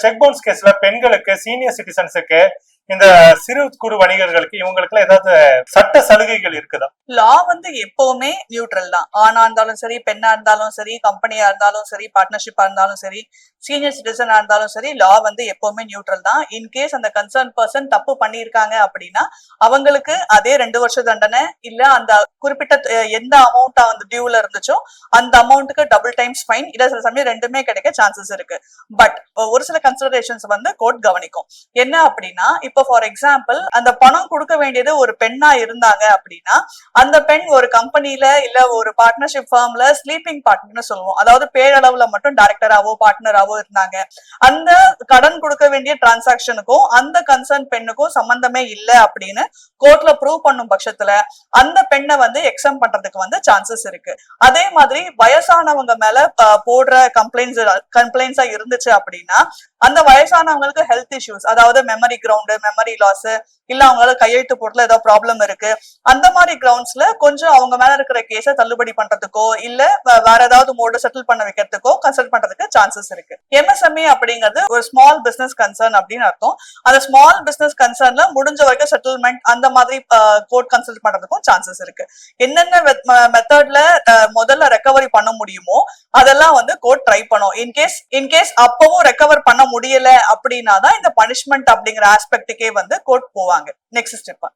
Check bounce கேஸ்ல பெண்களுக்கு, senior சிட்டிசன்ஸுக்கு, இந்த சிறு குறு வணிகர்களுக்கு இவங்களுக்கு ஏதாவது சட்ட சலுகைகள் இருக்குதா? லா வந்து எப்பவுமே நியூட்ரல் தான். ஆணா இருந்தாலும் சரி, பெண்ணா இருந்தாலும் சரி, கம்பெனியா இருந்தாலும் சரி, பார்ட்னர்ஷிப்பா இருந்தாலும் சரி, சீனியர் சிட்டிசனா இருந்தாலும் சரி, லா வந்து எப்பவுமே நியூட்ரல் தான். இன்கேஸ் அந்த கன்சர்ன் பர்சன் தப்பு பண்ணியிருக்காங்க அப்படின்னா அவங்களுக்கு அதே 2 வருஷ தண்டனை, இல்ல அந்த குறிப்பிட்ட எந்த அமௌண்ட் அந்த டியூல இருந்துச்சோ அந்த அமௌண்ட்டுக்கு டபுள் டைம்ஸ் ஃபைன், இல்ல சில சமயம் ரெண்டுமே கிடைக்க சான்சஸ் இருக்கு. பட் ஒரு சில கன்சிடரேஷன்ஸ் வந்து கோர்ட் கவனிக்கும். என்ன அப்படின்னா, இப்போ ஃபார் எக்ஸாம்பிள் அந்த பணம் கொடுக்க வேண்டியது ஒரு பெண்ணா இருந்தாங்க அப்படின்னா அந்த பெண் ஒரு கம்பெனில இல்ல ஒரு பார்ட்னர்ஷிப் ஃபார்ம்ல ஸ்லீப்பிங் பார்ட்னர்னு சொல்லுவோம். அதாவது பேரளவுல மட்டும் டைரக்டராவோ பார்ட்னராவோ இருந்தாங்க. அந்த கடன் கொடுக்க வேண்டிய டிரான்சாக்ஷனுக்கும் அந்த கன்சர்ன் பெண்ணுக்கும் சம்பந்தமே இல்ல அப்படின்னு கோர்ட்ல ப்ரூவ் பண்ணும் பட்சத்துல அந்த பெண்ணை வந்து எக்ஸம் பண்றதுக்கு வந்து சான்சஸ் இருக்கு. அதே மாதிரி வயசானவங்க மேல போடுற கம்ப்ளைண்ட்ஸா இருந்துச்சு அப்படின்னா அந்த வயசானவங்களுக்கு ஹெல்த் இஷ்யூஸ், அதாவது மெமரி கிரவுண்டு, மெமரி லாஸ், இல்ல அவங்களால கையெழுத்து போடுறதுல ஏதாவது ப்ராப்ளம் இருக்கு, அந்த மாதிரி கிரவுண்ட்ஸ்ல கொஞ்சம் அவங்க மேல இருக்கிற கேஸை தள்ளுபடி பண்றதுக்கோ இல்ல வேற ஏதாவது மோட செட்டில் பண்ண வைக்கிறதுக்கோ கன்சல்ட் பண்றதுக்கு சான்சஸ் இருக்கு. எம்எஸ்எம்இ அப்படிங்கிறது ஒரு ஸ்மால் பிசினஸ் கன்சர்ன் அப்படின்னு அர்த்தம். அந்த ஸ்மால் பிசினஸ் கன்சர்ன்ல முடிஞ்ச வரைக்கும் செட்டில்மெண்ட் அந்த மாதிரி கோர்ட் கன்சல்ட் பண்றதுக்கும் சான்சஸ் இருக்கு. என்னென்ன மெத்தட்ல முதல்ல ரெக்கவரி பண்ண முடியுமோ அதெல்லாம் வந்து கோர்ட் ட்ரை பண்ணும். இன்கேஸ் அப்பவும் ரெக்கவர் பண்ண முடியல அப்படின்னா தான் இந்த பனிஷ்மெண்ட் அப்படிங்கிற ஆஸ்பெக்டுக்கே வந்து கோர்ட் போவாங்க நெக்ஸ்ட் ஸ்டெப்.